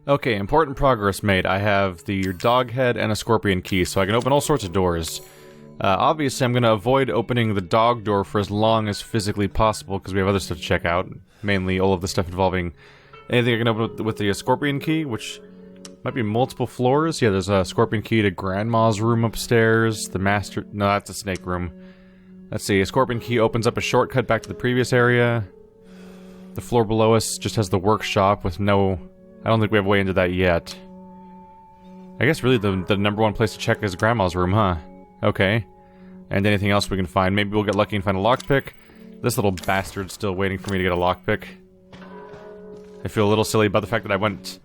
Okay, important progress made. I have the dog head and a scorpion key, so I can open all sorts of doors. Obviously, I'm going to avoid opening the dog door for as long as physically possible, because we have other stuff to check out. Mainly all of the stuff involving anything I can open with the scorpion key, which might be multiple floors. Yeah, there's a scorpion key to Grandma's room upstairs. The master... No, that's a snake room. Let's see, a scorpion key opens up a shortcut back to the previous area. The floor below us just has the workshop with no... I don't think we have a way into that yet. I guess really the number one place to check is Grandma's room, huh? Okay. And anything else we can find. Maybe we'll get lucky and find a lockpick. This little bastard's still waiting for me to get a lockpick. I feel a little silly about the fact that I went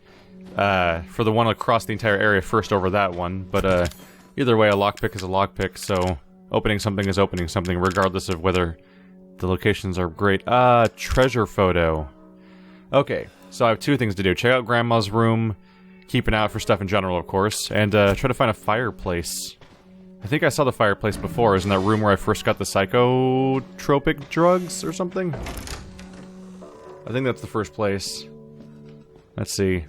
for the one across the entire area first over that one. But either way, a lockpick is a lockpick, so opening something is opening something, regardless of whether the locations are great. Treasure photo. Okay. So I have two things to do. Check out Grandma's room, keep an eye out for stuff in general, of course, and try to find a fireplace. I think I saw the fireplace before. Isn't that room where I first got the psychotropic drugs or something? I think that's the first place. Let's see.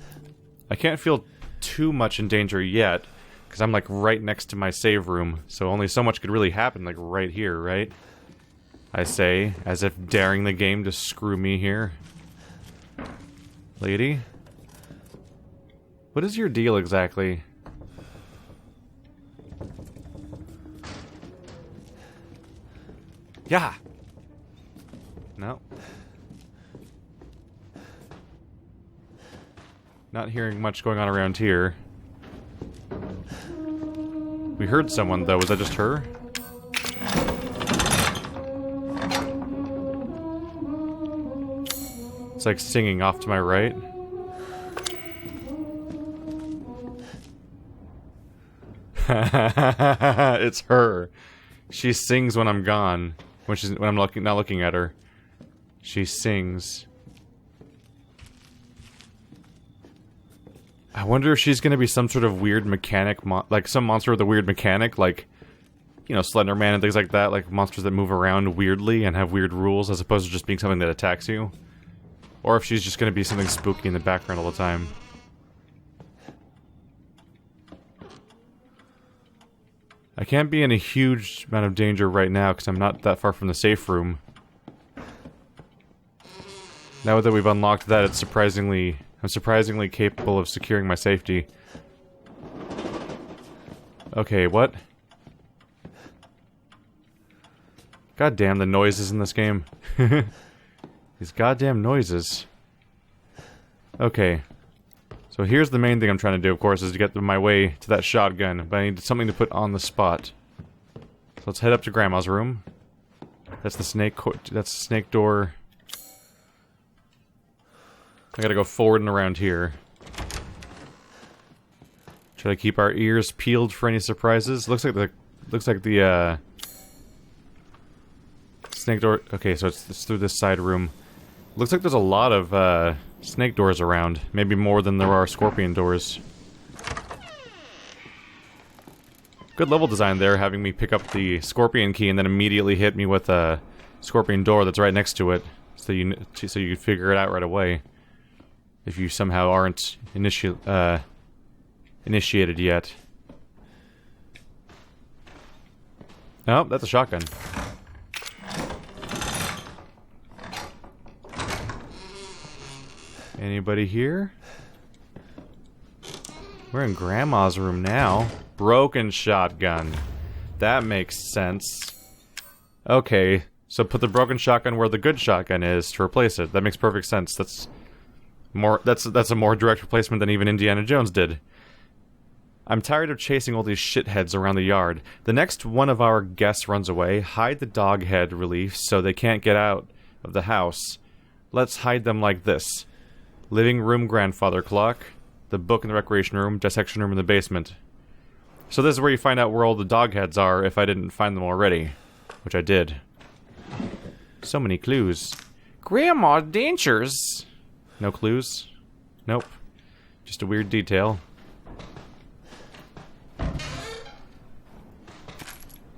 I can't feel too much in danger yet, because I'm like right next to my save room, so only so much could really happen like right here, right? I say, as if daring the game to screw me here. Lady? What is your deal exactly? Yeah! No. Not hearing much going on around here. We heard someone, though. Was that just her? It's like singing off to my right. It's her. She sings when I'm gone. When I'm not looking at her. She sings. I wonder if she's gonna be some sort of weird mechanic, like some monster with a weird mechanic, like, you know, Slender Man and things like that, like monsters that move around weirdly and have weird rules as opposed to just being something that attacks you. Or if she's just gonna be something spooky in the background all the time. I can't be in a huge amount of danger right now because I'm not that far from the safe room. Now that we've unlocked that, I'm surprisingly capable of securing my safety. Okay, what? God damn the noises in this game. These goddamn noises. Okay. So here's the main thing I'm trying to do, of course, is to get my way to that shotgun. But I need something to put on the spot. So let's head up to Grandma's room. That's the snake door. I gotta go forward and around here. Try to keep our ears peeled for any surprises. Looks like the snake door. Okay, so it's through this side room. Looks like there's a lot of snake doors around. Maybe more than there are scorpion doors. Good level design there, having me pick up the scorpion key and then immediately hit me with a scorpion door that's right next to it, so you can figure it out right away. If you somehow aren't initiated yet. Oh, that's a shotgun. Anybody here? We're in Grandma's room now. Broken shotgun. That makes sense. Okay, so put the broken shotgun where the good shotgun is to replace it. That makes perfect sense. That's a more direct replacement than even Indiana Jones did. I'm tired of chasing all these shitheads around the yard. The next one of our guests runs away. Hide the dog head relief so they can't get out of the house. Let's hide them like this. Living room grandfather clock. The book in the recreation room. Dissection room in the basement. So this is where you find out where all the dog heads are if I didn't find them already. Which I did. So many clues. Grandma dentures! No clues? Nope. Just a weird detail.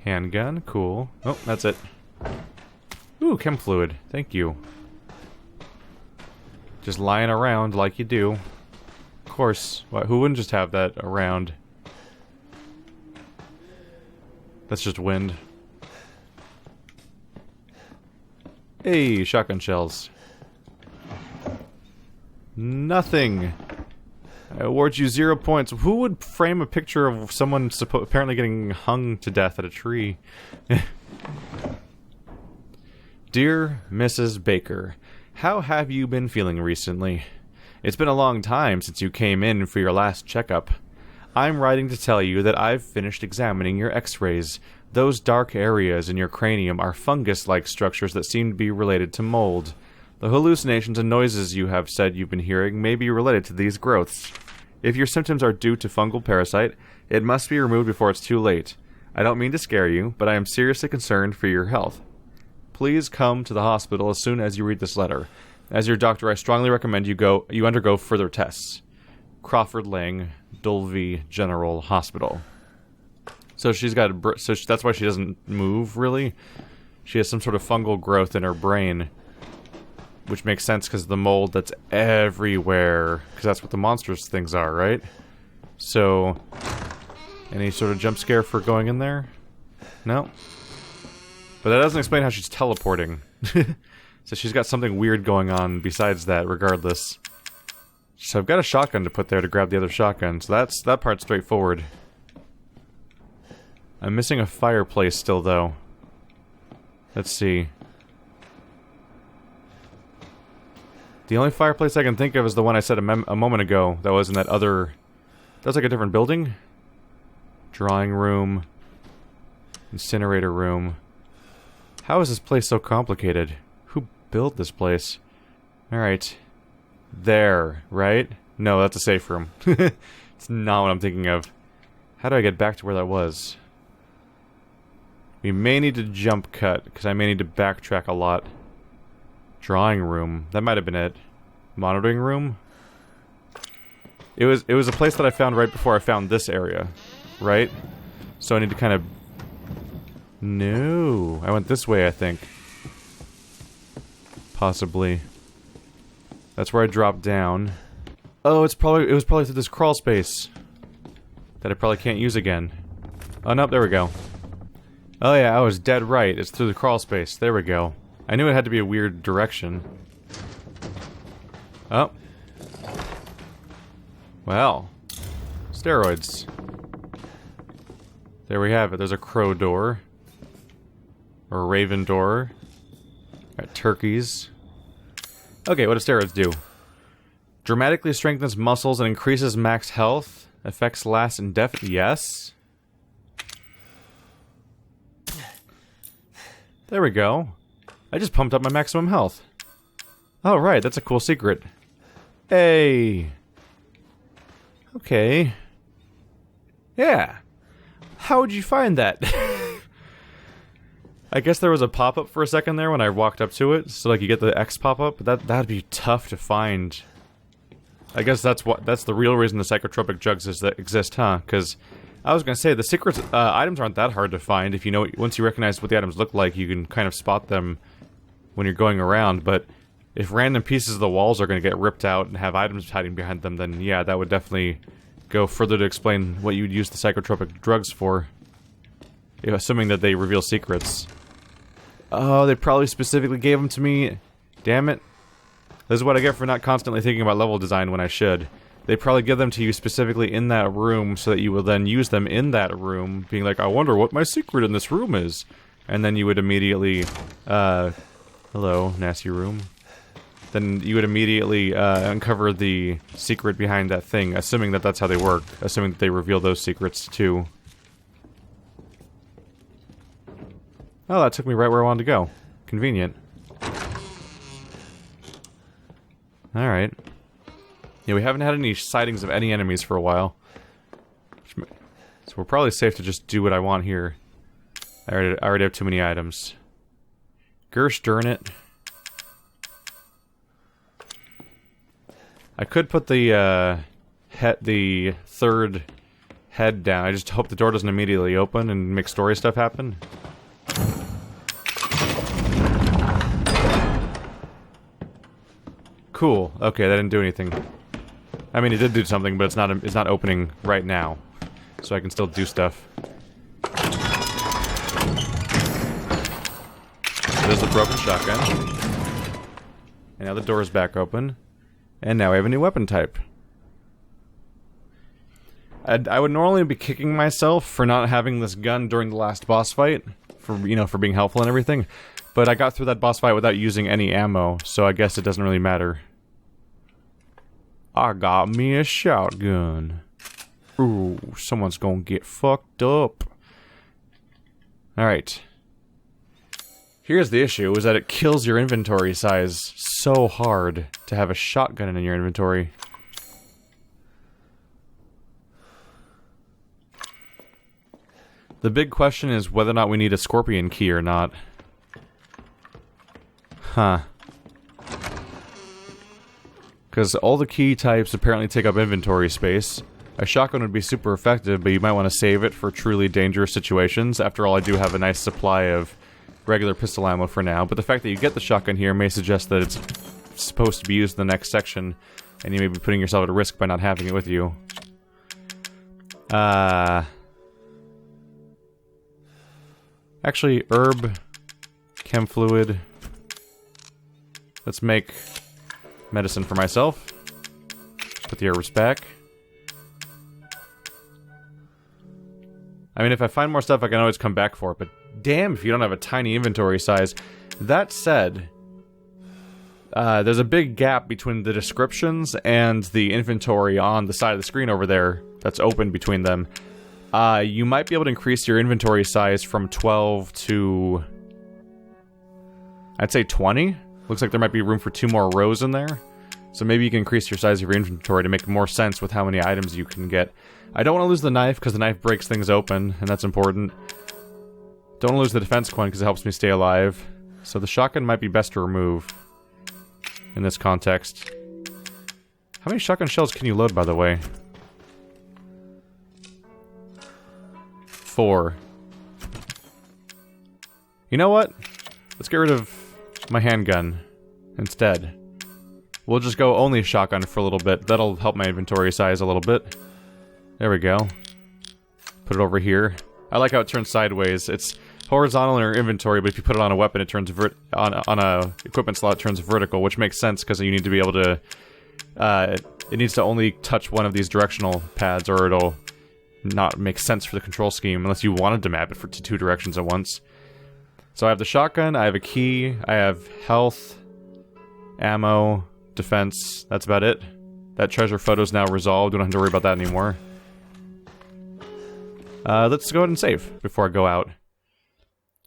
Handgun, cool. Oh, that's it. Ooh, chem fluid. Thank you. Just lying around like you do. course. Who wouldn't just have that around? That's just wind. Hey, shotgun shells. Nothing. I award you 0 points. Who would frame a picture of someone apparently getting hung to death at a tree? Dear Mrs. Baker, how have you been feeling recently? It's been a long time since you came in for your last checkup. I'm writing to tell you that I've finished examining your x-rays. Those dark areas in your cranium are fungus-like structures that seem to be related to mold. The hallucinations and noises you have said you've been hearing may be related to these growths. If your symptoms are due to fungal parasite, it must be removed before it's too late. I don't mean to scare you, but I am seriously concerned for your health. Please come to the hospital as soon as you read this letter. As your doctor, I strongly recommend you undergo further tests. Crawford Lang, Dulvey General Hospital. So she's got that's why she doesn't move, really. She has some sort of fungal growth in her brain. Which makes sense because the mold that's everywhere. Because that's what the monstrous things are, right? So, any sort of jump scare for going in there? No? But that doesn't explain how she's teleporting. So she's got something weird going on besides that, regardless. So I've got a shotgun to put there to grab the other shotgun. So that part's straightforward. I'm missing a fireplace still, though. Let's see. The only fireplace I can think of is the one I said a moment ago. That was in that other... That's like a different building? Drawing room. Incinerator room. How is this place so complicated? Who built this place? Alright. There, right? No, that's a safe room. It's not what I'm thinking of. How do I get back to where that was? We may need to jump cut, because I may need to backtrack a lot. Drawing room. That might have been it. Monitoring room? It was a place that I found right before I found this area. Right? So I need to kind of... No. I went this way, I think. Possibly. That's where I dropped down. Oh, it was probably through this crawl space. That I probably can't use again. Oh, no, there we go. Oh yeah, I was dead right. It's through the crawl space. There we go. I knew it had to be a weird direction. Oh. Well. Steroids. There we have it. There's a crow door. Or a raven door. Got turkeys. Okay, what do steroids do? Dramatically strengthens muscles and increases max health. Effects last indefinitely. Yes. There we go. I just pumped up my maximum health. Oh, right, that's a cool secret. Hey. Okay. Yeah. How would you find that? I guess there was a pop-up for a second there when I walked up to it, so like you get the X pop-up, but that'd be tough to find. I guess that's the real reason the psychotropic drugs exist, huh? Because I was gonna say the secret items aren't that hard to find. If you know, once you recognize what the items look like, you can kind of spot them when you're going around. But if random pieces of the walls are gonna get ripped out and have items hiding behind them, then yeah, that would definitely go further to explain what you'd use the psychotropic drugs for. Assuming that they reveal secrets. Oh, they probably specifically gave them to me. Damn it. This is what I get for not constantly thinking about level design when I should. They probably give them to you specifically in that room so that you will then use them in that room, being like, I wonder what my secret in this room is. And then you would immediately, hello, nasty room. Then you would immediately uncover the secret behind that thing, assuming that that's how they work. Assuming that they reveal those secrets too. Oh, that took me right where I wanted to go. Convenient. Alright. Yeah, we haven't had any sightings of any enemies for a while. So we're probably safe to just do what I want here. I already have too many items. Gersh darn it. I could put the third head down. I just hope the door doesn't immediately open and make story stuff happen. Cool. Okay, that didn't do anything. I mean, it did do something, but it's not opening right now. So I can still do stuff. There's the broken shotgun. And now the door is back open. And now we have a new weapon type. I would normally be kicking myself for not having this gun during the last boss fight. For, you know, for being helpful and everything. But I got through that boss fight without using any ammo, so I guess it doesn't really matter. I got me a shotgun. Ooh, someone's gonna get fucked up. Alright. Here's the issue, is that it kills your inventory size so hard to have a shotgun in your inventory. The big question is whether or not we need a scorpion key or not. Huh. Because all the key types apparently take up inventory space. A shotgun would be super effective, but you might want to save it for truly dangerous situations. After all, I do have a nice supply of regular pistol ammo for now, but the fact that you get the shotgun here may suggest that it's supposed to be used in the next section, and you may be putting yourself at risk by not having it with you. Actually, herb, chem fluid. Let's make medicine for myself. Put the herbs back. I mean, if I find more stuff, I can always come back for it, but damn if you don't have a tiny inventory size. That said, there's a big gap between the descriptions and the inventory on the side of the screen over there that's open between them. You might be able to increase your inventory size from 12 to... I'd say 20? Looks like there might be room for 2 more rows in there. So maybe you can increase your size of your inventory to make more sense with how many items you can get. I don't want to lose the knife, because the knife breaks things open, and that's important. Don't want to lose the defense coin, because it helps me stay alive. So the shotgun might be best to remove in this context. How many shotgun shells can you load, by the way? 4. You know what? Let's get rid of my handgun instead. We'll just go only shotgun for a little bit. That'll help my inventory size a little bit. There we go. Put it over here. I like how it turns sideways. It's horizontal in your inventory, but if you put it on a weapon, it turns on a equipment slot, it turns vertical, which makes sense because you need to be able to. It needs to only touch one of these directional pads, or it'll not make sense for the control scheme unless you wanted to map it to 2 directions at once. So I have the shotgun. I have a key. I have health, ammo, defense. That's about it. That treasure photo's now resolved. We don't have to worry about that anymore. Let's go ahead and save before I go out.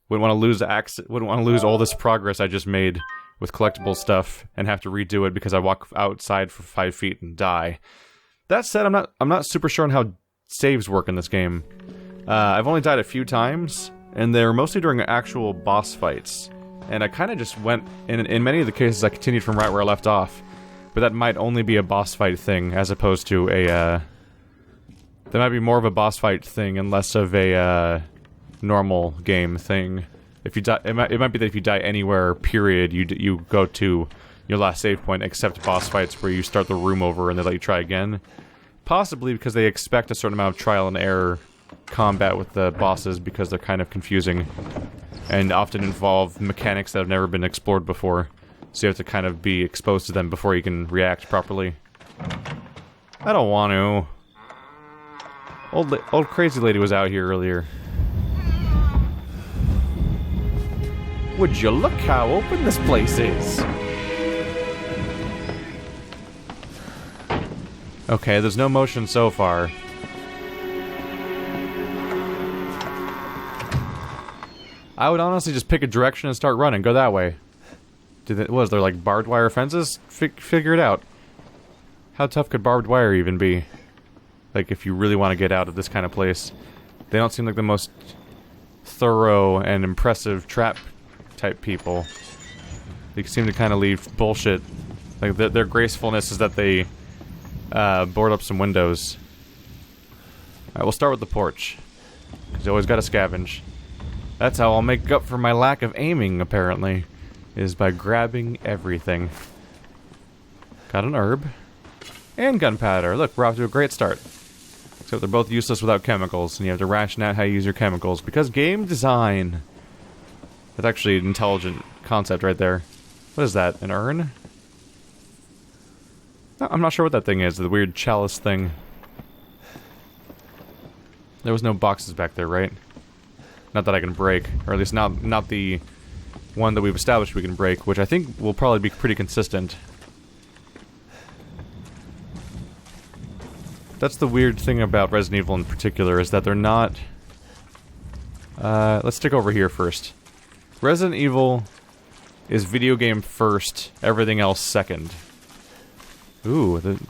Wouldn't want to lose all this progress I just made with collectible stuff and have to redo it because I walk outside for 5 feet and die. That said, I'm not super sure on how saves work in this game. I've only died a few times, and they're mostly during actual boss fights. And I kind of just went, in many of the cases I continued from right where I left off. But that might only be a boss fight thing, as opposed to a, that might be more of a boss fight thing and less of a, normal game thing. If you die, it might be that if you die anywhere, period, you go to your last save point, except boss fights where you start the room over and they let you try again. Possibly because they expect a certain amount of trial and error combat with the bosses because they're kind of confusing and often involve mechanics that have never been explored before. So you have to kind of be exposed to them before you can react properly. I don't want to. Old crazy lady was out here earlier. Would you look how open this place is? Okay, there's no motion so far. I would honestly just pick a direction and start running. Go that way. Was there like barbed wire fences? Figure it out. How tough could barbed wire even be? Like if you really want to get out of this kind of place. They don't seem like the most thorough and impressive trap type people. They seem to kind of leave bullshit. Like their gracefulness is that they board up some windows. Alright, we'll start with the porch. Because you always gotta scavenge. That's how I'll make up for my lack of aiming, apparently. Is by grabbing everything. Got an herb. And gunpowder. Look, we're off to a great start. Except they're both useless without chemicals, and you have to ration out how you use your chemicals. Because game design... That's actually an intelligent concept right there. What is that? An urn? No, I'm not sure what that thing is. The weird chalice thing. There was no boxes back there, right? Not that I can break. Or at least not the one that we've established we can break, which I think will probably be pretty consistent. That's the weird thing about Resident Evil in particular, is that they're not... let's stick over here first. Resident Evil is video game first, everything else second. Ooh, the...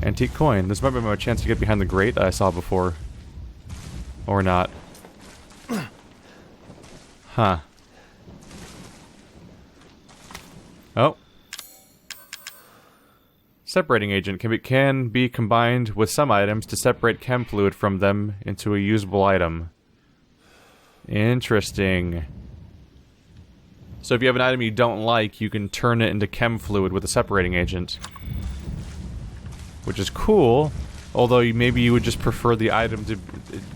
antique coin. This might be my chance to get behind the grate that I saw before. Or not. Huh. Oh. Separating agent can be combined with some items to separate chem fluid from them into a usable item. Interesting. So if you have an item you don't like, you can turn it into chem fluid with a separating agent. Which is cool, although maybe you would just prefer the item to...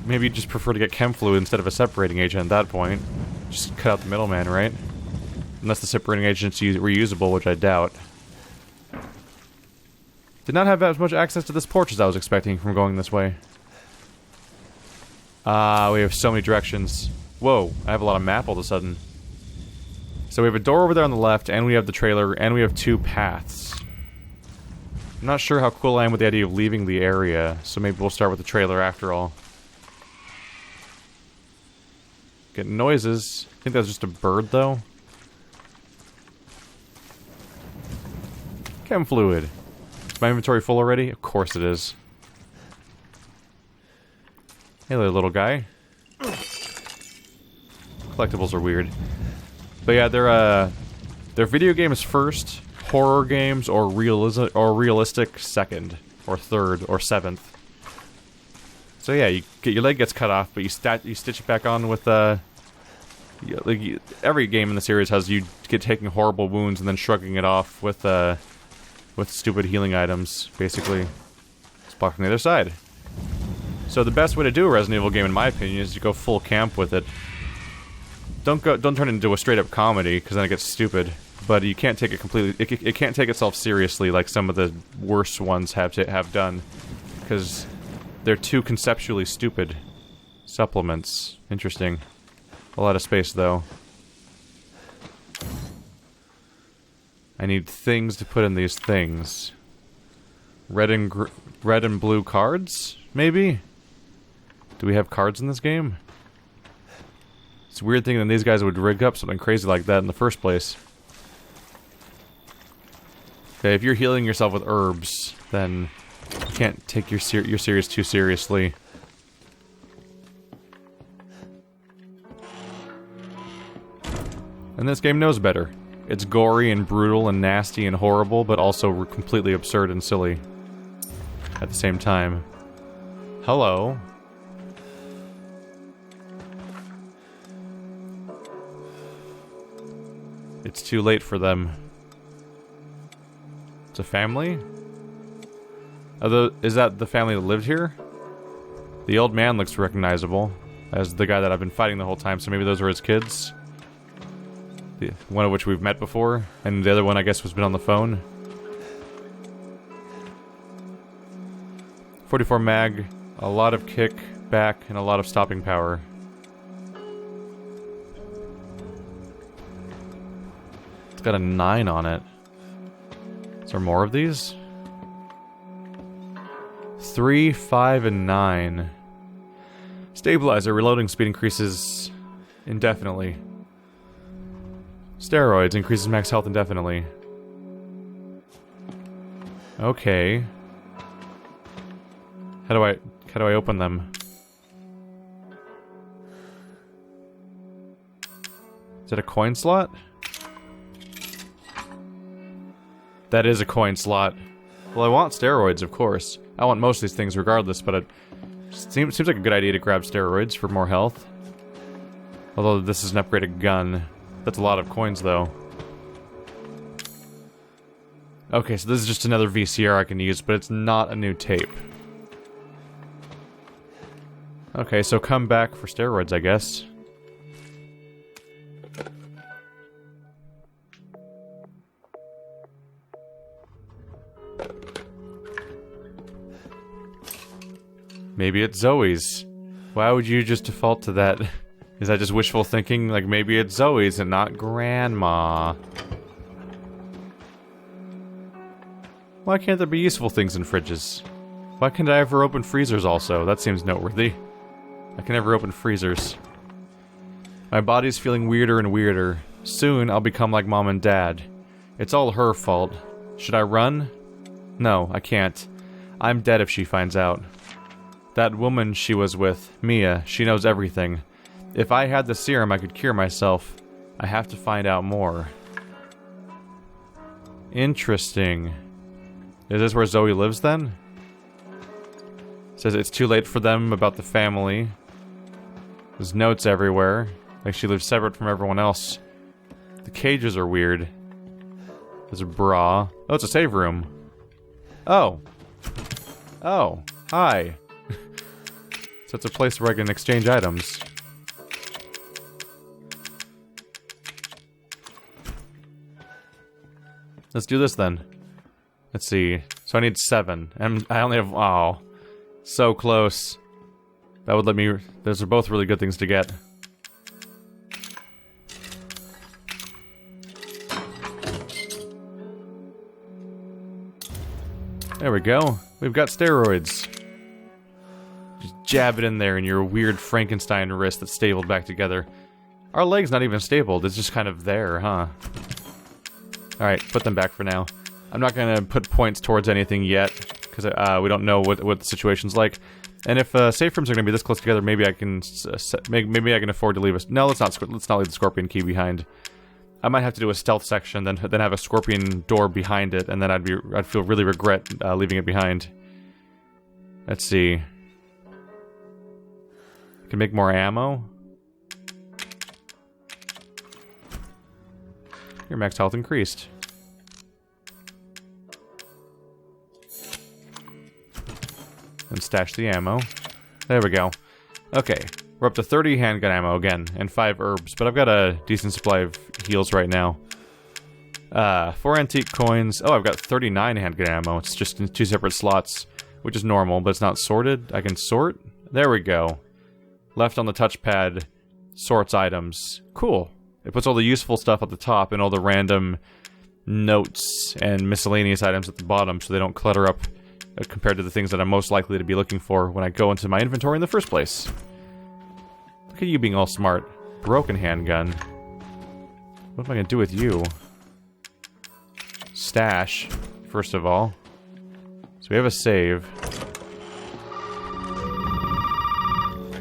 Maybe you'd just prefer to get chem fluid instead of a separating agent at that point. Just cut out the middleman, right? Unless the separating agent's reusable, which I doubt. Did not have as much access to this porch as I was expecting from going this way. We have so many directions. Whoa, I have a lot of map all of a sudden. So we have a door over there on the left, and we have the trailer, and we have two paths. I'm not sure how cool I am with the idea of leaving the area, so maybe we'll start with the trailer after all. Getting noises. I think that's just a bird, though. Chem fluid. Is my inventory full already? Of course it is. Hey there, little guy. Collectibles are weird. But yeah, they're video games first, horror games or realistic second, or third, or seventh. So yeah, your leg gets cut off, but you stitch it back on with every game in the series has you get taking horrible wounds and then shrugging it off with stupid healing items, basically. Let's block from the other side. So the best way to do a Resident Evil game, in my opinion, is to go full camp with it. Don't turn it into a straight up comedy, because then it gets stupid. But you can't take it completely. It can't take itself seriously like some of the worst ones have done, because they're too conceptually stupid. Supplements, interesting. A lot of space though. I need things to put in these things. Red and blue cards, maybe? Do we have cards in this game? It's a weird thing that these guys would rig up something crazy like that in the first place. Okay, if you're healing yourself with herbs, then you can't take your series too seriously. And this game knows better. It's gory and brutal and nasty and horrible, but also completely absurd and silly at the same time. Hello. It's too late for them. It's a family? Is that the family that lived here? The old man looks recognizable as the guy that I've been fighting the whole time, so maybe those were his kids? One of which we've met before, and the other one I guess has been on the phone. 44 mag, a lot of kick back, and a lot of stopping power. It's got a 9 on it. Is there more of these? 3, 5, and 9. Stabilizer, reloading speed increases indefinitely. Steroids, increases max health indefinitely. Okay. How do I open them? Is it a coin slot? That is a coin slot. Well, I want steroids, of course. I want most of these things regardless, but it seems like a good idea to grab steroids for more health. Although this is an upgraded gun. That's a lot of coins, though. Okay, so this is just another VCR I can use, but it's not a new tape. Okay, so come back for steroids, I guess. Maybe it's Zoe's. Why would you just default to that? Is that just wishful thinking? Like, maybe it's Zoe's and not Grandma. Why can't there be useful things in fridges? Why can't I ever open freezers also? That seems noteworthy. I can never open freezers. My body's feeling weirder and weirder. Soon, I'll become like Mom and Dad. It's all her fault. Should I run? No, I can't. I'm dead if she finds out. That woman she was with, Mia, she knows everything. If I had the serum, I could cure myself. I have to find out more. Interesting. Is this where Zoe lives then? Says it's too late for them about the family. There's notes everywhere. Like she lives separate from everyone else. The cages are weird. There's a bra. Oh, it's a save room. Oh. Oh. Hi. So it's a place where I can exchange items. Let's do this then. Let's see. So I need 7. And I only have... Oh. So close. That would let me... Those are both really good things to get. There we go. We've got steroids. Just jab it in there in your weird Frankenstein wrist that's stapled back together. Our leg's not even stapled. It's just kind of there, huh? Alright, put them back for now. I'm not gonna put points towards anything yet, because we don't know what the situation's like. And if safe rooms are gonna be this close together, maybe I can maybe I can afford to leave us. No, let's not leave the scorpion key behind. I might have to do a stealth section, then have a scorpion door behind it, and then I'd feel really regret leaving it behind. Let's see. Can make more ammo. Your max health increased. And stash the ammo. There we go. Okay, we're up to 30 handgun ammo again, and 5 herbs, but I've got a decent supply of heals right now. 4 antique coins. Oh, I've got 39 handgun ammo. It's just in 2 separate slots, which is normal, but it's not sorted. I can sort? There we go. Left on the touchpad, sorts items. Cool. It puts all the useful stuff at the top and all the random notes and miscellaneous items at the bottom so they don't clutter up compared to the things that I'm most likely to be looking for when I go into my inventory in the first place. Look at you being all smart. Broken handgun. What am I gonna do with you? Stash, first of all. So we have a save.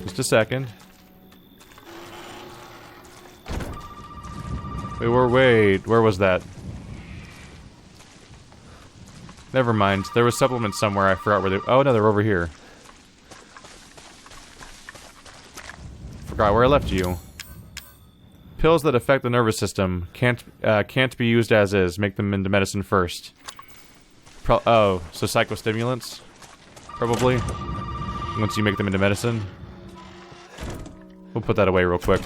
Just a second. Wait, where was that? Never mind. There was supplements somewhere. I forgot where they... Oh, no, they're over here. Forgot where I left you. Pills that affect the nervous system can't be used as is. Make them into medicine first. Oh, so psychostimulants? Probably. Once you make them into medicine. We'll put that away real quick.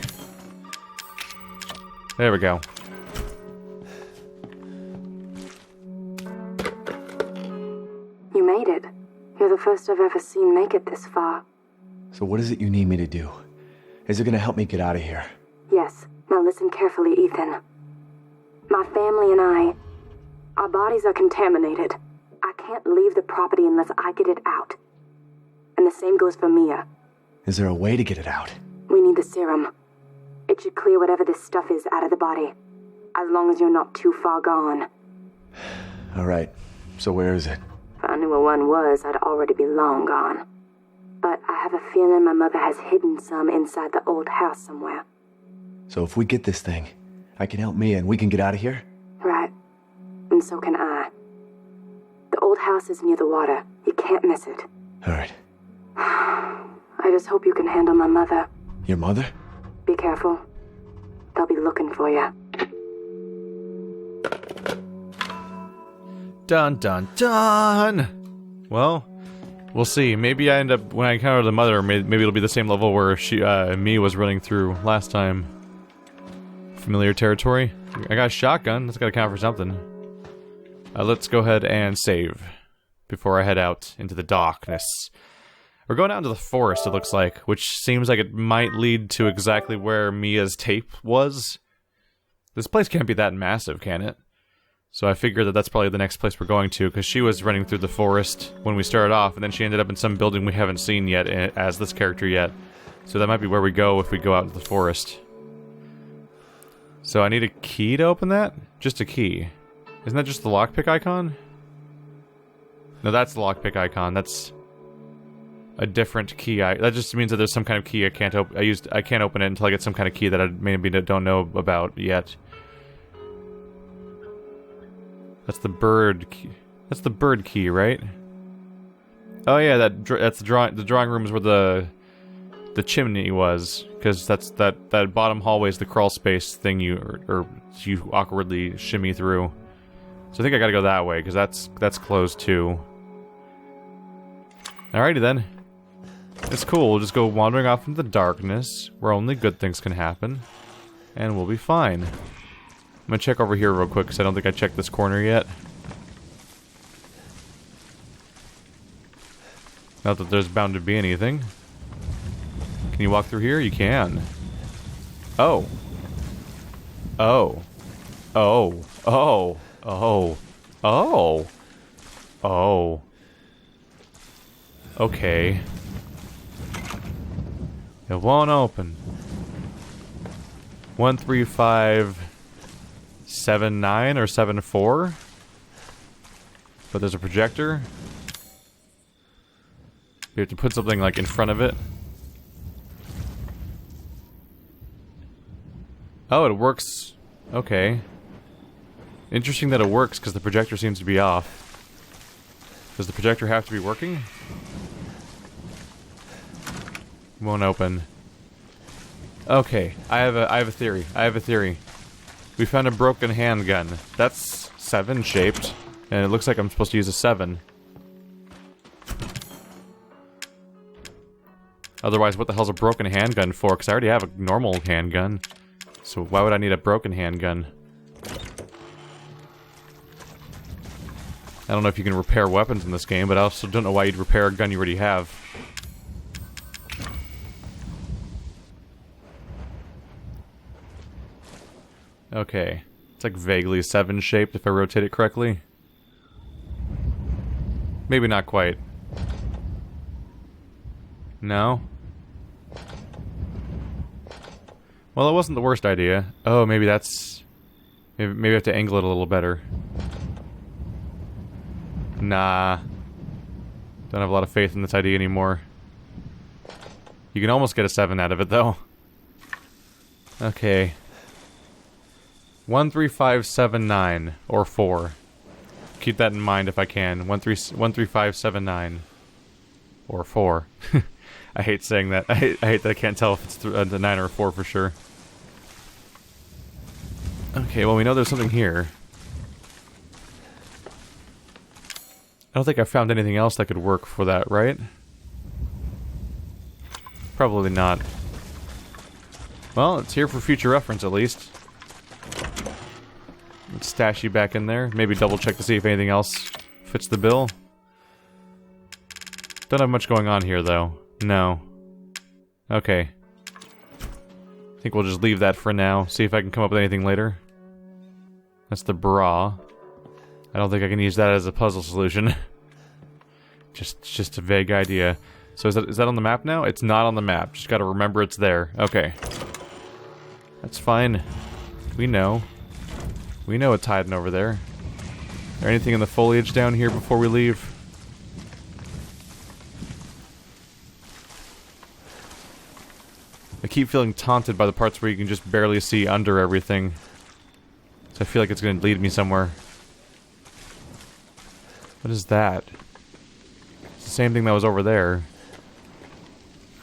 There we go. You made it. You're the first I've ever seen make it this far. So what is it you need me to do? Is it gonna help me get out of here? Yes. Now listen carefully, Ethan. My family and our bodies are contaminated. I can't leave the property unless I get it out. And the same goes for Mia. Is there a way to get it out? We need the serum. It should clear whatever this stuff is out of the body. As long as you're not too far gone. Alright, so where is it? If I knew where one was, I'd already be long gone. But I have a feeling my mother has hidden some inside the old house somewhere. So if we get this thing, I can help Mia and we can get out of here? Right. And so can I. The old house is near the water. You can't miss it. Alright. I just hope you can handle my mother. Your mother? Be careful. They'll be looking for you. Dun dun dun! Well, we'll see. Maybe I end up, when I encounter the mother, maybe it'll be the same level where me was running through last time. Familiar territory. I got a shotgun. That's gotta count for something. Let's go ahead and save before I head out into the darkness. We're going out into the forest, it looks like, which seems like it might lead to exactly where Mia's tape was. This place can't be that massive, can it? So I figure that that's probably the next place we're going to, because she was running through the forest when we started off, and then she ended up in some building we haven't seen yet as this character yet. So that might be where we go if we go out into the forest. So I need a key to open that? Just a key. Isn't that just the lockpick icon? No, that's the lockpick icon. That's a different key. That just means that there's some kind of key I can't open. I can't open it until I get some kind of key that I maybe don't know about yet. That's the bird key. That's the bird key, right? Oh yeah, that's the drawing room is where the chimney was, because that's that bottom hallway is the crawl space thing you awkwardly shimmy through. So I think I gotta go that way, because that's closed too. Alrighty then. It's cool, we'll just go wandering off into the darkness, where only good things can happen. And we'll be fine. I'm gonna check over here real quick, because I don't think I checked this corner yet. Not that there's bound to be anything. Can you walk through here? You can. Oh. Oh. Oh. Oh. Oh. Oh. Oh. Okay. It won't open. 13579 or 74. But there's a projector. We have to put something like in front of it. Oh, it works. Okay. Interesting that it works, because the projector seems to be off. Does the projector have to be working? Won't open. Okay, I have a theory. We found a broken handgun. That's 7 shaped, and it looks like I'm supposed to use a 7. Otherwise, what the hell's a broken handgun for? Because I already have a normal handgun. So why would I need a broken handgun? I don't know if you can repair weapons in this game, but I also don't know why you'd repair a gun you already have. Okay. It's like vaguely 7 shaped if I rotate it correctly. Maybe not quite. No? Well, it wasn't the worst idea. Oh, maybe that's... Maybe I have to angle it a little better. Nah. Don't have a lot of faith in this idea anymore. You can almost get a 7 out of it, though. Okay. 13579 or 4. Keep that in mind if I can. 13579 or 4. I hate saying that. I hate that I can't tell if it's a 9 or a 4 for sure. Okay, well we know there's something here. I don't think I found anything else that could work for that, right? Probably not. Well, it's here for future reference at least. Let's stash you back in there. Maybe double check to see if anything else fits the bill. Don't have much going on here though. No. Okay. I think we'll just leave that for now. See if I can come up with anything later. That's the bra. I don't think I can use that as a puzzle solution. just a vague idea. So is that on the map now? It's not on the map. Just gotta remember it's there. Okay. That's fine. We know. We know it's hiding over there. Is there anything in the foliage down here before we leave? I keep feeling taunted by the parts where you can just barely see under everything. So I feel like it's going to lead me somewhere. What is that? It's the same thing that was over there.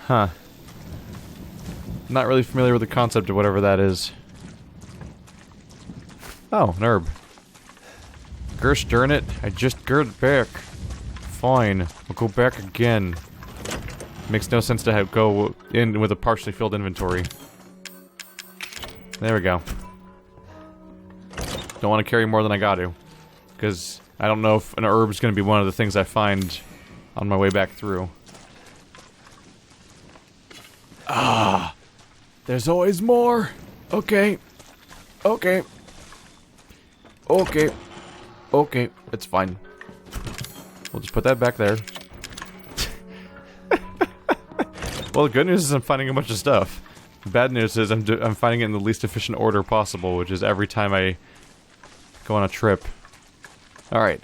Huh. Not really familiar with the concept of whatever that is. Oh, an herb. Gosh darn it, I just got back. Fine, we'll go back again. Makes no sense to go in with a partially filled inventory. There we go. Don't want to carry more than I got to. Because I don't know if an herb is going to be one of the things I find on my way back through. Ah! There's always more! Okay. Okay. Okay. Okay, it's fine. We'll just put that back there. Well, the good news is I'm finding a bunch of stuff. The bad news is I'm finding it in the least efficient order possible, which is every time I go on a trip. Alright.